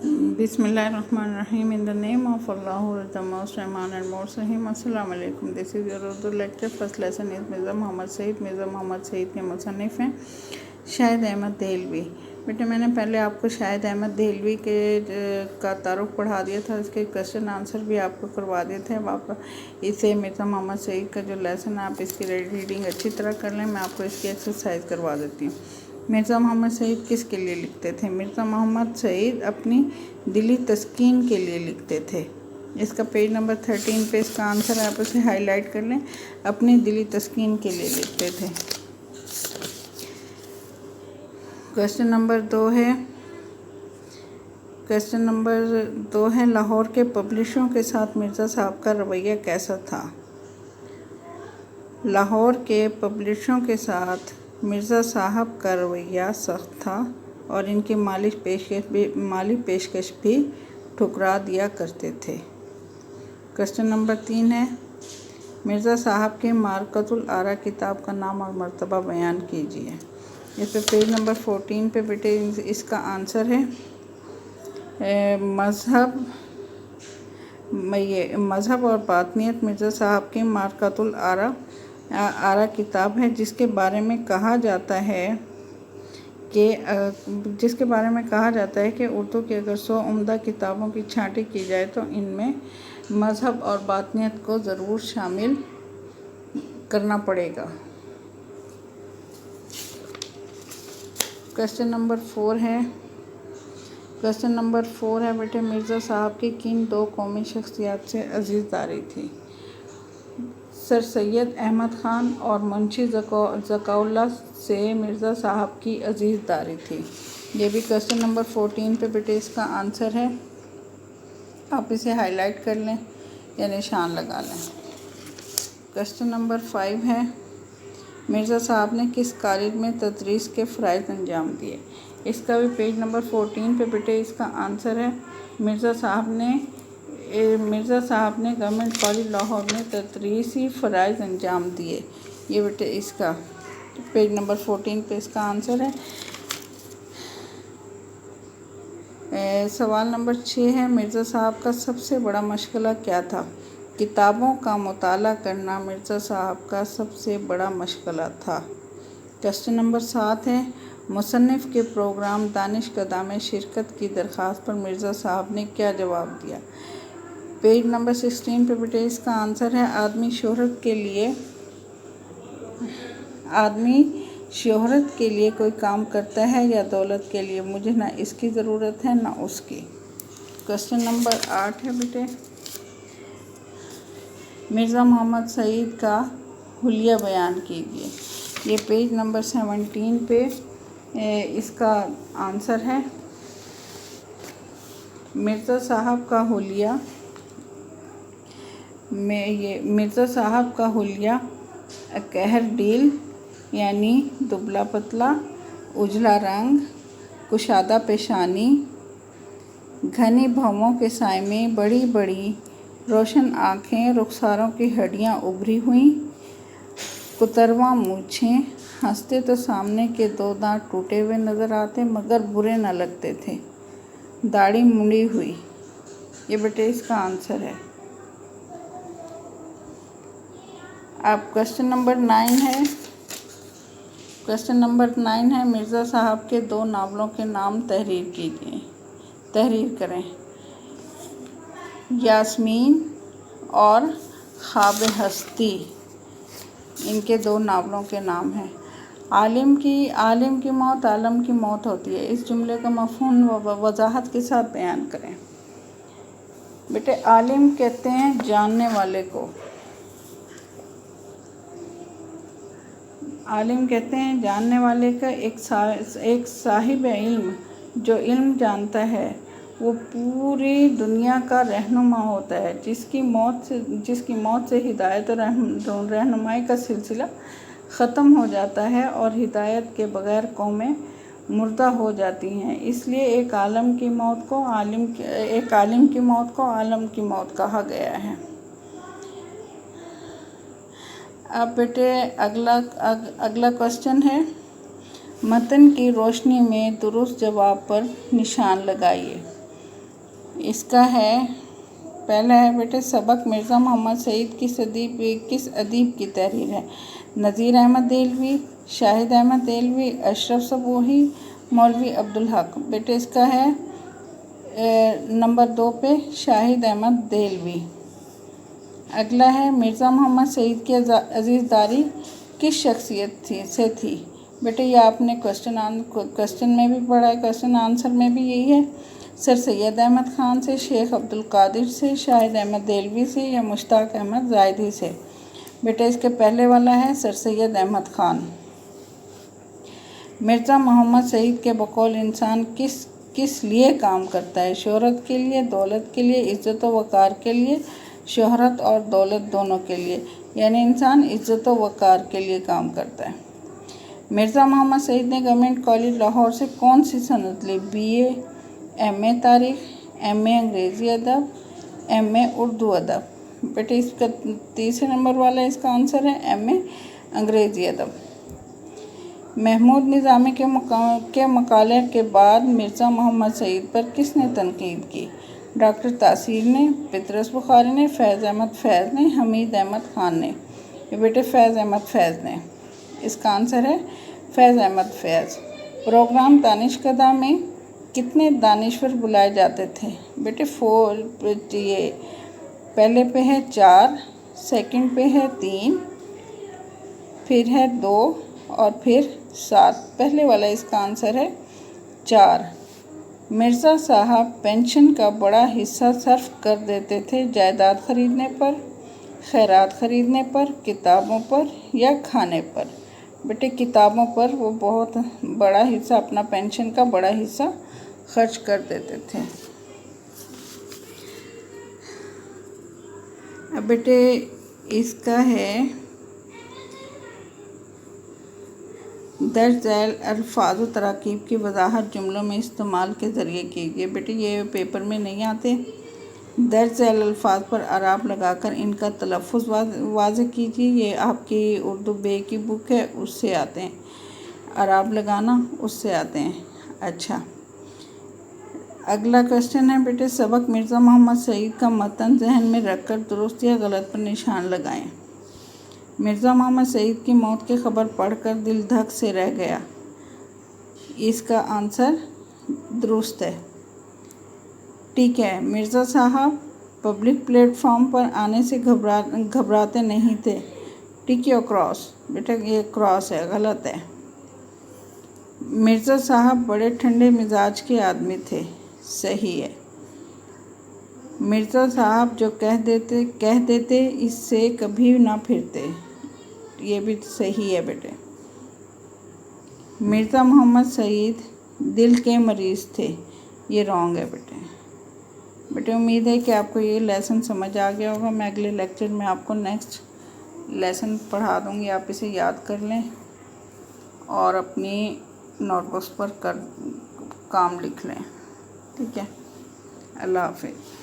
Bismillahirrahmanirrahim. In the name of Allah, the Most Rahman and Most Rahim. Assalamu alaikum. This is your Urdu lecture. First lesson is Mirza Muhammad Said. mirza Muhammad Said के मुसन्निफ़ हैं शाहिद अहमद देहलवी। बेटे मैंने पहले आपको शाहिद अहमद देहलवी के का तारुफ पढ़ा दिया था, इसके क्वेश्चन आंसर भी आपको करवा दिए थे। अब आप इसे मिर्ज़ा मोहम्मद सईद का जो लेसन है आप इसकी रीडिंग अच्छी तरह कर लें। मैं आपको इसकी एक्सरसाइज करवा देती हूँ। मिर्ज़ा मोहम्मद सईद किसके लिए लिखते थे? मिर्ज़ा मोहम्मद सईद अपनी दिली तस्कीन के लिए लिखते थे। इसका पेज नंबर 13 पे इसका आंसर है, आप उसे हाईलाइट कर लें। अपनी दिली तस्कीन के लिए लिखते थे। क्वेश्चन नंबर 2 है लाहौर के पब्लिशरों के साथ मिर्ज़ा साहब का रवैया कैसा था? लाहौर के पब्लिशरों के साथ मिर्ज़ा साहब का रवैया सख्त था और इनकी माली पेशकश भी ठुकरा दिया करते थे। क्वेश्चन नंबर 3 है मिर्ज़ा साहब के मारकतुल आरा किताब का नाम और मर्तबा बयान कीजिए। इस पे पेज नंबर 14 पे बेटे इसका आंसर है मज़हब और बातनियत मिर्ज़ा साहब के मारकतुल आरा किताब है, जिसके बारे में कहा जाता है कि उर्दू की अगर 100 उम्दा किताबों की छांटी की जाए तो इनमें मज़हब और बातनियत को ज़रूर शामिल करना पड़ेगा। क्वेश्चन नंबर 4 है बेटे मिर्ज़ा साहब की किन 2 कौमी शख्सियात से अजीज़दारी थी? सर सैयद अहमद ख़ान और मुंशी ज़काउल्लाह से मिर्ज़ा साहब की अजीज़दारी थी। ये भी क्वेश्चन नंबर 14 पे बेटे इसका आंसर है, आप इसे हाईलाइट कर लें या निशान लगा लें। क्वेश्चन नंबर 5 है मिर्ज़ा साहब ने किस कॉलेज में तदरीस के फ़राइज़ अंजाम दिए? इसका भी पेज नंबर 14 पे बेटे इसका आंसर है मिर्ज़ा साहब ने गवर्नमेंट कॉलेज लाहौर में तदरीसी फ़राइज़ अंजाम दिए। ये बेटे इसका पेज नंबर 14 पे इसका आंसर है। सवाल नंबर 6 है मिर्ज़ा साहब का सबसे बड़ा मशग़ला क्या था? किताबों का मुताला करना मिर्ज़ा साहब का सबसे बड़ा मशग़ला था। क्वेश्चन नंबर 7 है मुसन्निफ़ के प्रोग्राम दानिशकदा में शिरकत की दरख्वास्त पर मिर्ज़ा साहब ने क्या जवाब दिया? पेज नंबर 16 पे बेटे इसका आंसर है आदमी शोहरत के लिए कोई काम करता है या दौलत के लिए? मुझे ना इसकी ज़रूरत है ना उसकी। क्वेश्चन नंबर 8 है बेटे मिर्ज़ा मोहम्मद सईद का हुलिया बयान कीजिए। ये पेज नंबर 17 पे इसका आंसर है मिर्ज़ा साहब का हुलिया कहर डील यानी दुबला पतला, उजला रंग, कुशादा पेशानी, घनी भौंहों के साए में बड़ी बड़ी रोशन आँखें, रुखसारों की हड्डियाँ उभरी हुई, कुतरवा मूँछें, हंसते तो सामने के 2 दांत टूटे हुए नज़र आते मगर बुरे न लगते थे, दाढ़ी मुड़ी हुई। ये बेटे इसका आंसर है। अब क्वेश्चन नंबर 9 है मिर्ज़ा साहब के 2 नावलों के नाम तहरीर करें। यास्मीन और ख्वाब हस्ती इनके 2 नावलों के नाम हैं। आलिम की मौत आलम की मौत होती है। इस जुमले का मफ़हूम वजाहत के साथ बयान करें। बेटे आलिम कहते हैं जानने वाले को, आलिम कहते हैं जानने वाले का एक साहिब इल्म जो इल्म जानता है वो पूरी दुनिया का रहनुमा होता है, जिसकी मौत से हिदायत और रहनुमाई का सिलसिला ख़त्म हो जाता है और हिदायत के बग़ैर कौमें मुर्दा हो जाती हैं। इसलिए एक आलिम की मौत को आलम की मौत कहा गया है। अब बेटे अगला क्वेश्चन है मतन की रोशनी में दुरुस्त जवाब पर निशान लगाइए। اس کا ہے پہلا ہے بیٹے سبق مرزا محمد سعید کس ادیب کی تحریر ہے؟ نذیر احمد دہلوی، شاہد احمد دہلوی، اشرف صبوحی، مولوی عبدالحق۔ بیٹے اس کا ہے نمبر 2 پہ شاہد احمد دہلوی۔ اگلا ہے مرزا محمد سعید کی عزیزداری کس شخصیت سے تھی؟ بیٹے یہ آپ نے کوسچن میں بھی پڑھا ہے، کوسچن آنسر میں بھی یہی ہے، سر سید احمد خان سے، شیخ عبدالقادر سے، شاہد احمد دہلوی سے یا مشتاق احمد زاہدی سے؟ بیٹے اس کے پہلے والا ہے سر سید احمد خان۔ مرزا محمد سعید کے بقول انسان کس لیے کام کرتا ہے؟ شہرت کے لیے، دولت کے لیے، عزت و وقار کے لیے؟ شہرت اور دولت دونوں کے لیے، یعنی انسان عزت و وقار کے لیے کام کرتا ہے۔ مرزا محمد سعید نے گورنمنٹ کالج لاہور سے کون سی سند لی؟ BA، MA تاریخ، MA انگریزی ادب، MA اردو ادب۔ بیٹے اس کا تیسرے نمبر والا اس کا آنسر ہے MA انگریزی ادب۔ محمود نظامی کے مقالے کے بعد مرزا محمد سعید پر کس نے تنقید کی؟ ڈاکٹر تاثیر نے، پطرس بخاری نے، فیض احمد فیض نے، حمید احمد خان نے؟ یہ بیٹے فیض احمد فیض نے، اس کا آنسر ہے فیض احمد فیض۔ پروگرام دانشکدہ میں کتنے دانشور بلائے جاتے تھے؟ بیٹے 4، یہ پہلے پہ ہے 4، سیکنڈ پہ ہے 3، پھر ہے 2 اور پھر 7۔ پہلے والا اس کا آنسر ہے 4۔ مرزا صاحب پینشن کا بڑا حصہ صرف کر دیتے تھے جائیداد خریدنے پر، خیرات خریدنے پر، کتابوں پر یا کھانے پر؟ بیٹے کتابوں پر وہ بہت بڑا حصہ، اپنا پینشن کا بڑا حصہ خرچ کر دیتے تھے۔ اب بیٹے اس کا ہے درج ذیل الفاظ و تراکیب کی وضاحت جملوں میں استعمال کے ذریعے کیجیے۔ بیٹے یہ پیپر میں نہیں آتے۔ درج ذیل الفاظ پر اعراب لگا کر ان کا تلفظ واضح کیجیے۔ یہ آپ کی اردو بے کی بک ہے، اس سے آتے ہیں، اعراب لگانا اس سے آتے ہیں۔ اچھا اگلا کوسچن ہے بیٹے سبق مرزا محمد سعید کا متن ذہن میں رکھ کر درست یا غلط پر نشان لگائیں۔ مرزا محمد سعید کی موت کی خبر پڑھ کر دل دھک سے رہ گیا، اس کا آنسر درست ہے۔ ٹھیک ہے، مرزا صاحب پبلک پلیٹ فارم پر آنے سے گھبراتے نہیں تھے، ٹک یا کراس؟ بیٹا یہ کراس ہے، غلط ہے۔ مرزا صاحب بڑے ٹھنڈے مزاج کے آدمی تھے، صحیح ہے۔ مرزا صاحب جو کہہ دیتے اس سے کبھی نہ پھرتے، یہ بھی صحیح ہے بیٹے۔ مرزا محمد سعید دل کے مریض تھے، یہ رانگ ہے بیٹے۔ امید ہے کہ آپ کو یہ لیسن سمجھ آ گیا ہوگا۔ میں اگلے لیکچر میں آپ کو نیکسٹ لیسن پڑھا دوں گی، آپ اسے یاد کر لیں اور اپنی نوٹ بکس پر کام لکھ لیں، ٹھیک ہے؟ اللہ حافظ۔